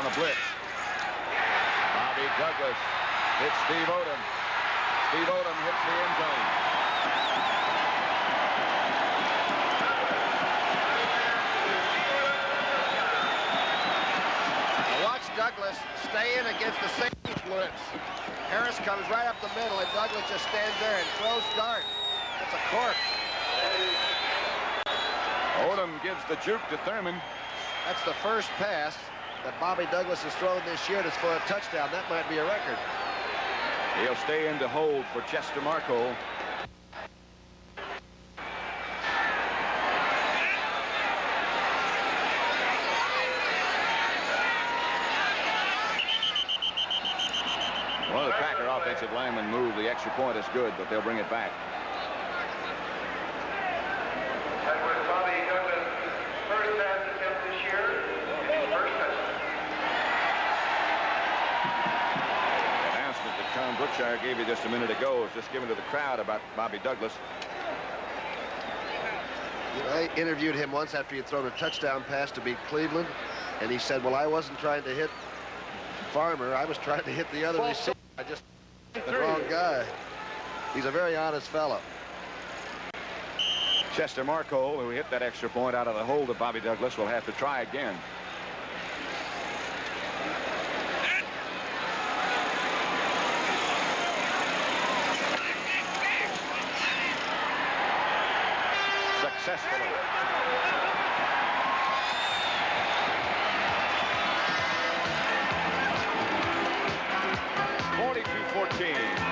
on a blitz. Bobby Douglas hits Steve Odom. Steve Odom hits the end zone. Watch Douglas stay in against the safety blitz. Harris comes right up the middle, and Douglas just stands there and throws dart. That's a cork. Odom gives the juke to Thurman. That's the first pass that Bobby Douglas has thrown this year that's for a touchdown. That might be a record. He'll stay in to hold for Chester Marcol. One of the Packer offensive linemen moved. The extra point is good, but they'll bring it back. That was Bobby Douglas' first pass attempt this year. His first touchdown. The announcement that Tom Brookshire gave you just a minute ago was just given to the crowd about Bobby Douglas. I interviewed him once after he had thrown a touchdown pass to beat Cleveland, and he said, well, I wasn't trying to hit Farmer. I was trying to hit the other receiver. I just hit the wrong guy. He's a very honest fellow. Chester Marcol, who hit that extra point out of the hold of Bobby Douglas, will have to try again. Successfully.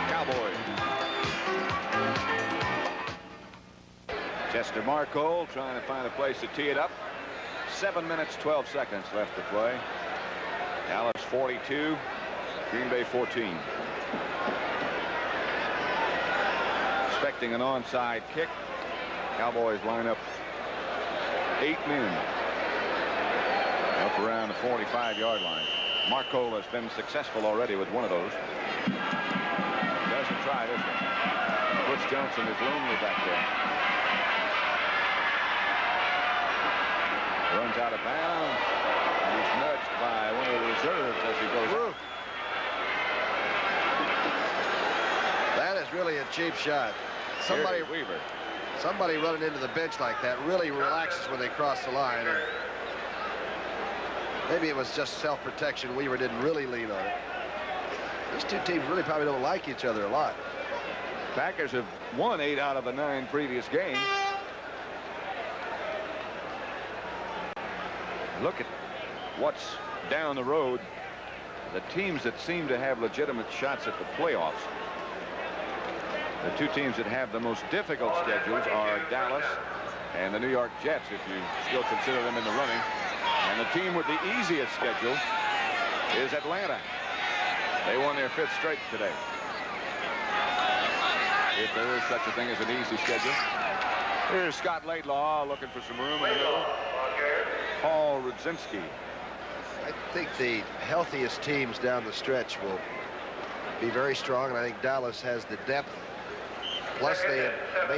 Cowboys. Chester Marcol trying to find a place to tee it up. 7 minutes, 12 seconds left to play. Dallas 42, Green Bay 14. Expecting an onside kick. Cowboys line up 8 men up around the 45-yard line. Marcol has been successful already with one of those. Doesn't try this one. Butch Johnson is lonely back there. Runs out of bounds. He's nudged by one of the reserves as he goes out. That is really a cheap shot. Somebody running into the bench like that really relaxes when they cross the line. And maybe it was just self-protection. Weaver didn't really lean on it. These two teams really probably don't like each other a lot. Packers have won 8 out of the 9 previous games. Look at what's down the road. The teams that seem to have legitimate shots at the playoffs. The two teams that have the most difficult schedules are Dallas and the New York Jets, if you still consider them in the running. And the team with the easiest schedule is Atlanta. They won their 5th straight today. If there is such a thing as an easy schedule. Here's Scott Laidlaw looking for some room in the middle. Paul Rudzinski. I think the healthiest teams down the stretch will be very strong, and I think Dallas has the depth. Plus, they have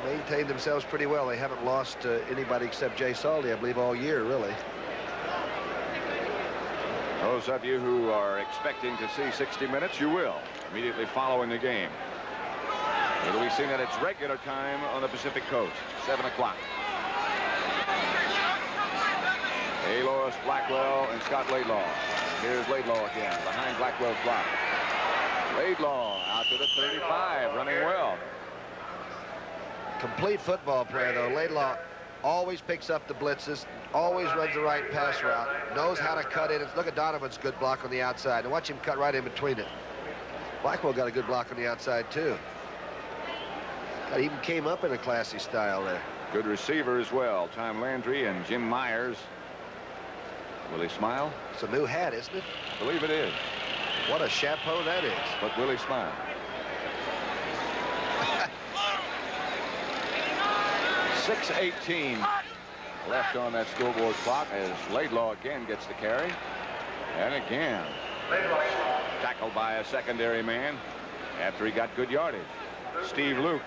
maintained themselves pretty well. They haven't lost anybody except Jay Salty, I believe, all year, really. Those of you who are expecting to see 60 minutes, you will, immediately following the game. It'll be seen at its regular time on the Pacific Coast, 7 o'clock. Alois, Blackwell, and Scott Laidlaw. Here's Laidlaw again, behind Blackwell's block. Laidlaw out to the 35, running well. Complete football player, though. Laidlaw always picks up the blitzes, always runs the right pass route, knows how to cut in. Look at Donovan's good block on the outside, and watch him cut right in between it. Blackwell got a good block on the outside, too. God, he even came up in a classy style there. Good receiver as well. Tom Landry and Jim Myers. Will he smile? It's a new hat, isn't it? I believe it is. What a chapeau that is. But will he smile? 6:18 left on that scoreboard clock as Laidlaw again gets the carry. And again, tackled by a secondary man after he got good yardage. Steve Luke,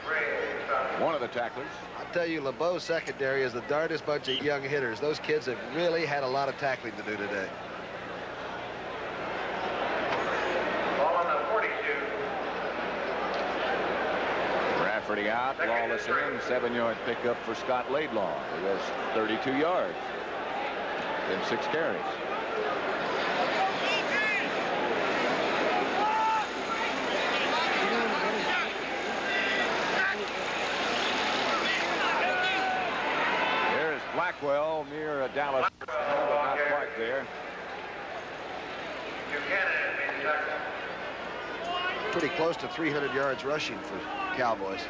one of the tacklers. I'll tell you, LeBeau's secondary is the darndest bunch of young hitters. Those kids have really had a lot of tackling to do today. Ball on the 42. Rafferty out, Lawless in, 7-yard pickup for Scott Laidlaw. He has 32 yards in 6 carries. Here's Blackwell near Dallas, but not quite there. Pretty close to 300 yards rushing for Cowboys.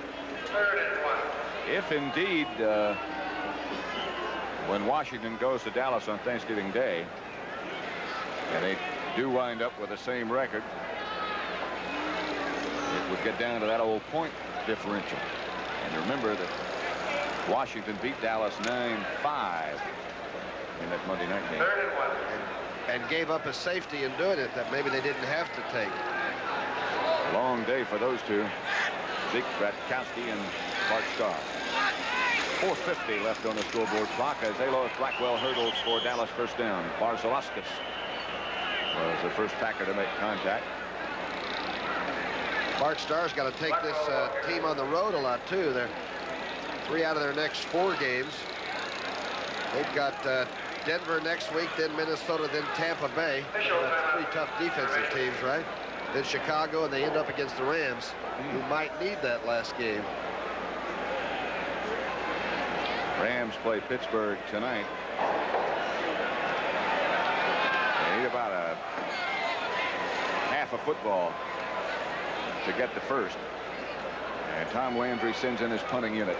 3rd and 1. If indeed, when Washington goes to Dallas on Thanksgiving Day, and they do wind up with the same record, it would get down to that old point differential. And remember that Washington beat Dallas 9-5 in that Monday night game. 3rd and 1. And gave up a safety in doing it that maybe they didn't have to take. Long day for those two, Zeke Bratkowski and Bart Starr. 4:50 left on the scoreboard clock as Alois Blackwell hurdles for Dallas first down. Barzalauskas was the first Packer to make contact. Bart Starr's got to take this team on the road a lot, too. They're 3 out of their next 4 games. They've got Denver next week, then Minnesota, then Tampa Bay. That's 3 tough defensive teams, right? Then Chicago, and they end up against the Rams, who might need that last game. Rams play Pittsburgh tonight. They need about a half a football to get the first. And Tom Landry sends in his punting unit.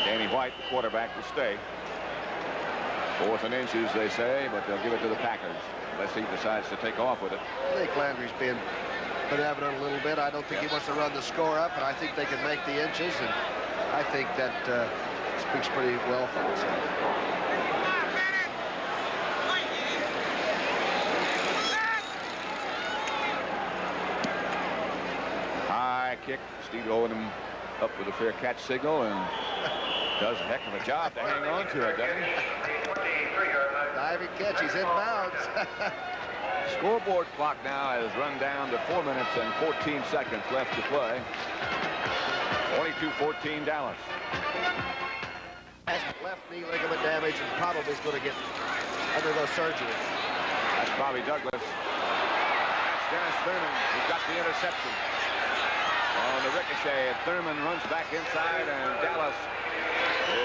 Danny White, the quarterback, will stay. 4th and inches, they say, but they'll give it to the Packers unless he decides to take off with it. I think Landry's been benevolent a little bit. I don't think he wants to run the score up, and I think they can make the inches, and I think that speaks pretty well for himself. High kick. Steve Odom up with a fair catch signal and does a heck of a job to hang on to it, doesn't he? Diving catch. He's in bounds. Scoreboard clock now has run down to 4 minutes and 14 seconds left to play. 22-14 Dallas. Left knee ligament damage and probably is going to undergo surgery. That's Bobby Douglas. That's Dennis Thurman who got the interception. On the ricochet, Thurman runs back inside, and Dallas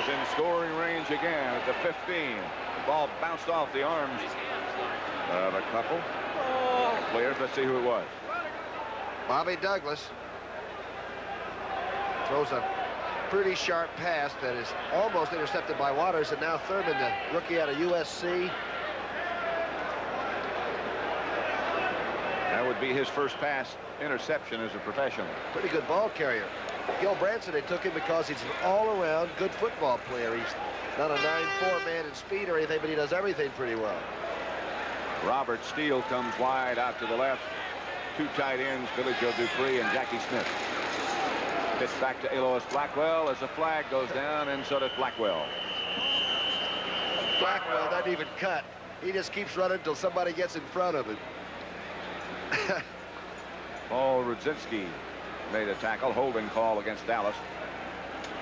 is in scoring range again at the 15. The ball bounced off the arms of a couple players. Let's see who it was. Bobby Douglas throws a pretty sharp pass that is almost intercepted by Waters, and now Thurman, the rookie out of USC. That would be his first pass interception as a professional. Pretty good ball carrier. Gil Branson, they took him because he's an all-around good football player. He's not a 9'4" man in speed or anything, but he does everything pretty well. Robert Steele comes wide out to the left. 2 tight ends, Billy Joe DuPree and Jackie Smith. Pitch back to Alois Blackwell as the flag goes down, and so does Blackwell. Blackwell doesn't even cut. He just keeps running until somebody gets in front of him. Paul Rudzinski made a tackle, holding call against Dallas.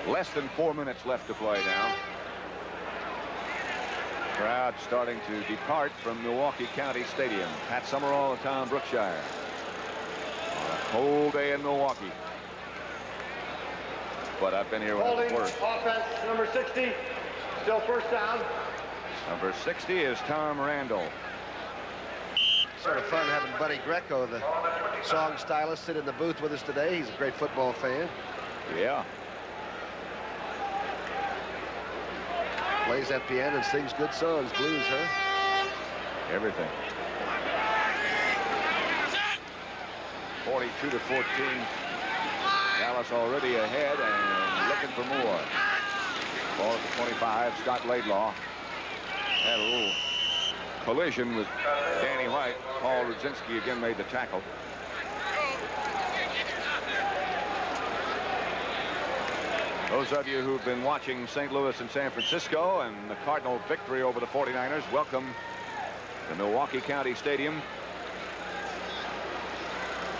Less than 4 minutes left to play now. Crowd starting to depart from Milwaukee County Stadium. Pat Summerall and Tom Brookshire. On a cold day in Milwaukee. But I've been here when Holding it's worse. offense, number 60, still first down. Number 60 is Tom Randall. Sort of fun having Buddy Greco, the song stylist, sit in the booth with us today. He's a great football fan. Yeah. Plays that piano and sings good songs, blues, huh? Everything. 42-14. Dallas already ahead and looking for more. Ball at the 25. Scott Laidlaw had a little collision with Danny White. Paul Rudzinski again made the tackle. Those of you who've been watching St. Louis and San Francisco and the Cardinal victory over the 49ers, welcome to Milwaukee County Stadium,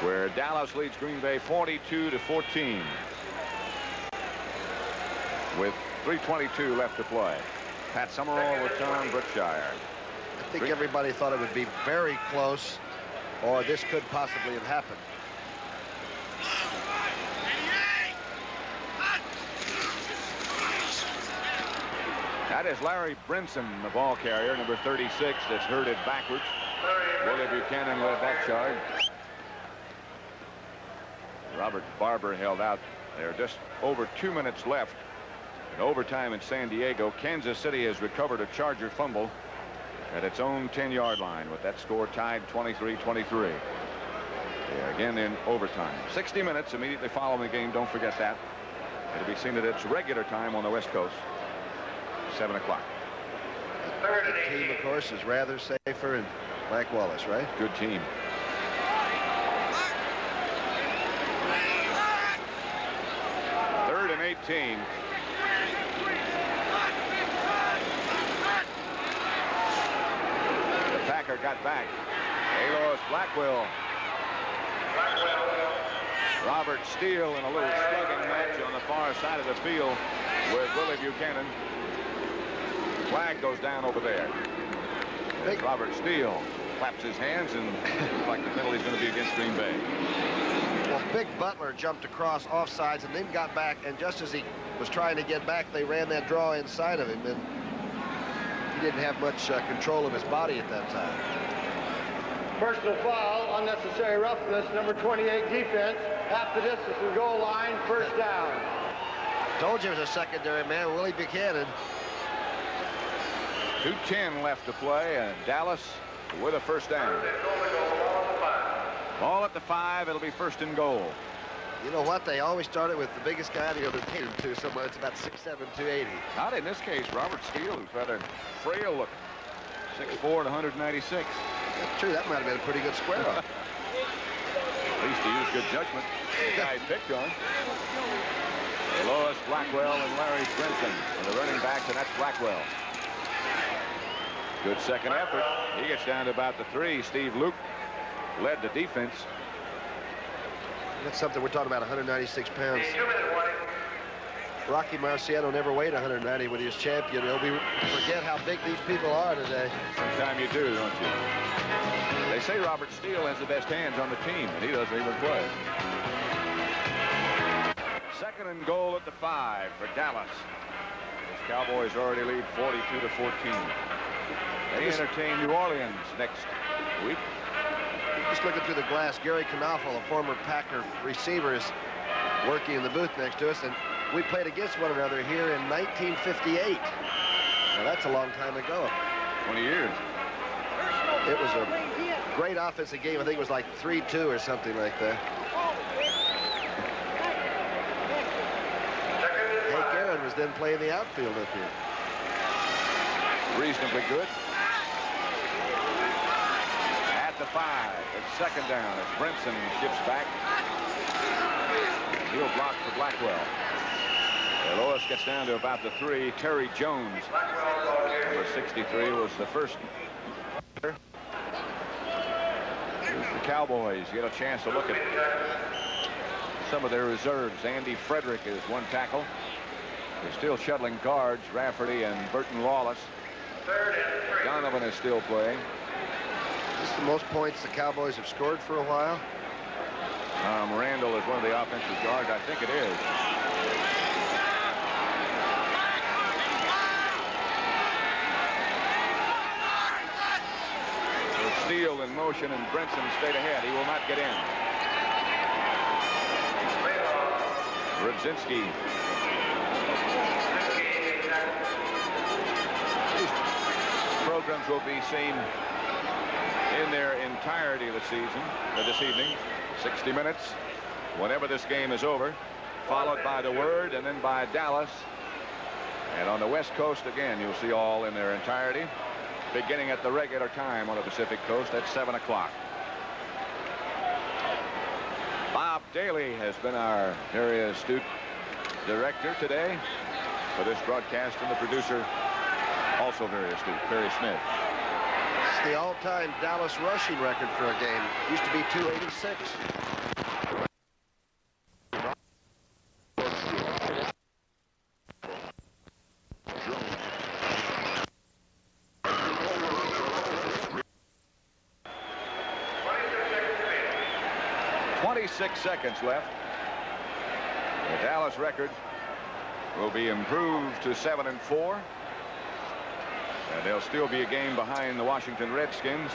where Dallas leads Green Bay 42-14 with 3:22 left to play. Pat Summerall with Tom Brookshire. I think everybody thought it would be very close, or this could possibly have happened. That is Larry Brinson, the ball carrier, number 36, that's herded backwards. Willie Buchanan led that charge. Robert Barber held out. There are just over 2 minutes left in overtime in San Diego. Kansas City has recovered a Charger fumble at its own 10-yard line, with that score tied 23-23. Yeah, again in overtime. 60 minutes immediately following the game. Don't forget that. It'll be seen at its regular time on the West Coast. 7 o'clock. The team, of course, is rather safer and Mike Wallace, right? Good team. Third and 18. The Packer got back. Alois Blackwell. Robert Steele in a little slugging match on the far side of the field with Willie Buchanan. Flag goes down over there. Robert Steele claps his hands, and looks like the penalty is going to be against Green Bay. Well, Big Butler jumped across offsides and then got back, and just as he was trying to get back, they ran that draw inside of him, and he didn't have much control of his body at that time. Personal foul, unnecessary roughness, number 28 defense, half the distance from goal line, first down. Told you it was a secondary man, Willie Buchanan. 2:10 left to play, and Dallas with a first down. Ball at the 5. It'll be first and goal. You know what? They always started with the biggest guy the other team, too. Somewhere it's about 6'7", 280. Not in this case. Robert Steele, who's rather frail look. 6'4" and 196. That's true. That might have been a pretty good square up. At least he used good judgment. The guy he picked on. Lois Blackwell and Larry Brinson are the running backs, and that's Blackwell. Good second effort. He gets down to about the 3. Steve Luke led the defense. That's something we're talking about, 196 pounds. Rocky Marciano never weighed 190 when he was champion. We forget how big these people are today. Sometime you do, don't you? They say Robert Steele has the best hands on the team, and he doesn't even play. Second and goal at the 5 for Dallas. The Cowboys already lead 42-14. They entertain New Orleans next week. Just looking through the glass, Gary Knaufel, a former Packer receiver, is working in the booth next to us, and we played against one another here in 1958. Now, that's a long time ago. 20 years. It was a great offensive game. I think it was like 3-2 or something like that. Hank Aaron was then playing the outfield up here. Reasonably good. At the 5, it's second down as Brinson shifts back. He'll block for Blackwell. Lois gets down to about the 3. Terry Jones, number 63, was the first. Here's the Cowboys. Get a chance to look at some of their reserves. Andy Frederick is one tackle. They're still shuttling guards, Rafferty and Burton Wallace. Donovan is still playing. This is the most points the Cowboys have scored for a while. Randall is one of the offensive guards. I think it is. So Steele in motion, and Brinson stayed ahead. He will not get in. Rudzinski. These programs will be seen in their entirety this evening. 60 minutes whenever this game is over, followed by the Word and then by Dallas. And on the West Coast, again, you'll see all in their entirety, beginning at the regular time on the Pacific Coast at 7 o'clock. Bob Daly has been our very astute director today for this broadcast, and the producer, also very astute, Perry Smith. It's the all-time Dallas rushing record for a game. Used to be 286. Seconds left. The Dallas record will be improved to 7-4, and they'll still be a game behind the Washington Redskins.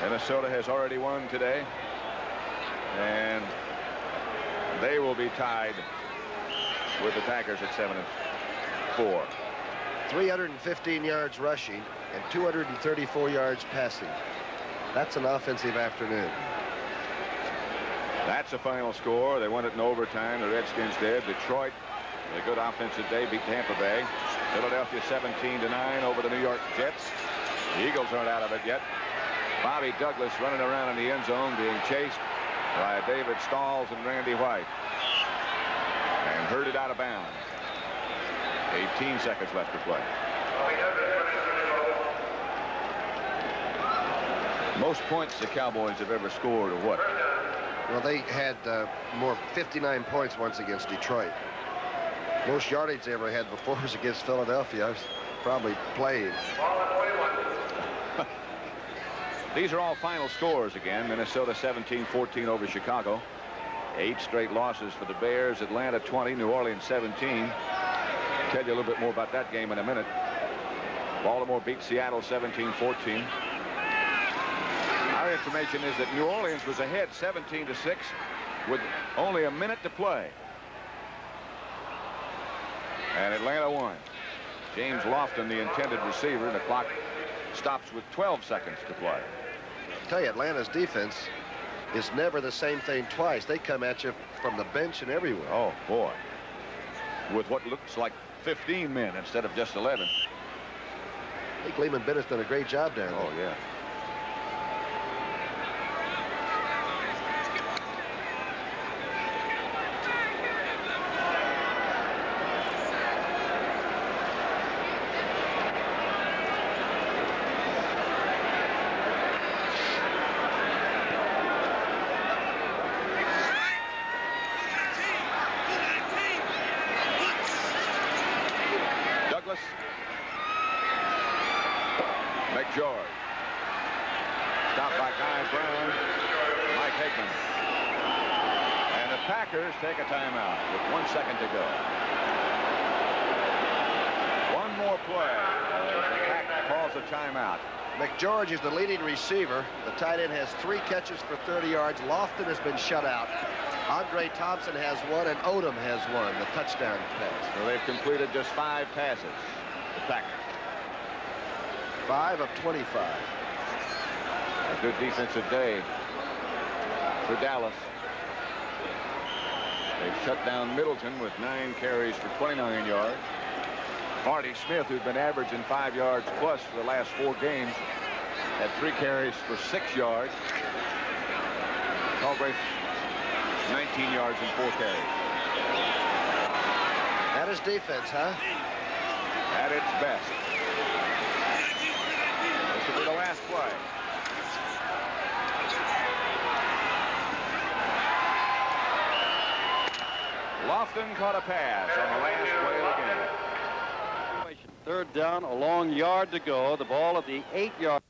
Minnesota has already won today, and they will be tied with the Packers at 7-4. 315 yards rushing and 234 yards passing. That's an offensive afternoon. That's the final score. They won it in overtime. The Redskins did. Detroit, a good offensive day, beat Tampa Bay. Philadelphia 17-9 over the New York Jets. The Eagles aren't out of it yet. Bobby Douglas running around in the end zone being chased by David Stalls and Randy White. And herded out of bounds. 18 seconds left to play. Most points the Cowboys have ever scored are what? Well, they had more 59 points once against Detroit. Most yardage they ever had before was against Philadelphia. I was probably playing. These are all final scores again. Minnesota 17-14 over Chicago. 8 straight losses for the Bears. Atlanta 20, New Orleans 17. Tell you a little bit more about that game in a minute. Baltimore beat Seattle 17-14. Our information is that New Orleans was ahead 17-6 with only a minute to play. And Atlanta won. James Lofton, the intended receiver, and the clock stops with 12 seconds to play. I'll tell you, Atlanta's defense is never the same thing twice. They come at you from the bench and everywhere. Oh, boy. With what looks like 15 men instead of just 11. I think Lehman Bennett's done a great job down there. Oh, yeah. McGeorge. Stopped by Guy Brown. Mike Hickman. And the Packers take a timeout with 1 second to go. One more play. The Pack calls a timeout. McGeorge is the leading receiver. The tight end has 3 catches for 30 yards. Lofton has been shut out. Andre Thompson has 1, and Odom has 1, the touchdown pass. So they've completed just 5 passes. The Packers. 5 of 25. A good defensive day for Dallas. They've shut down Middleton with 9 carries for 29 yards. Barty Smith, who'd been averaging 5 yards plus for the last 4 games, had 3 carries for 6 yards. Cowboys 19 yards and 4 carries. That is defense, huh? At its best. This will be the last play. Lofton caught a pass on the last play of the game. 3rd down, a long yard to go. The ball at the 8-yard.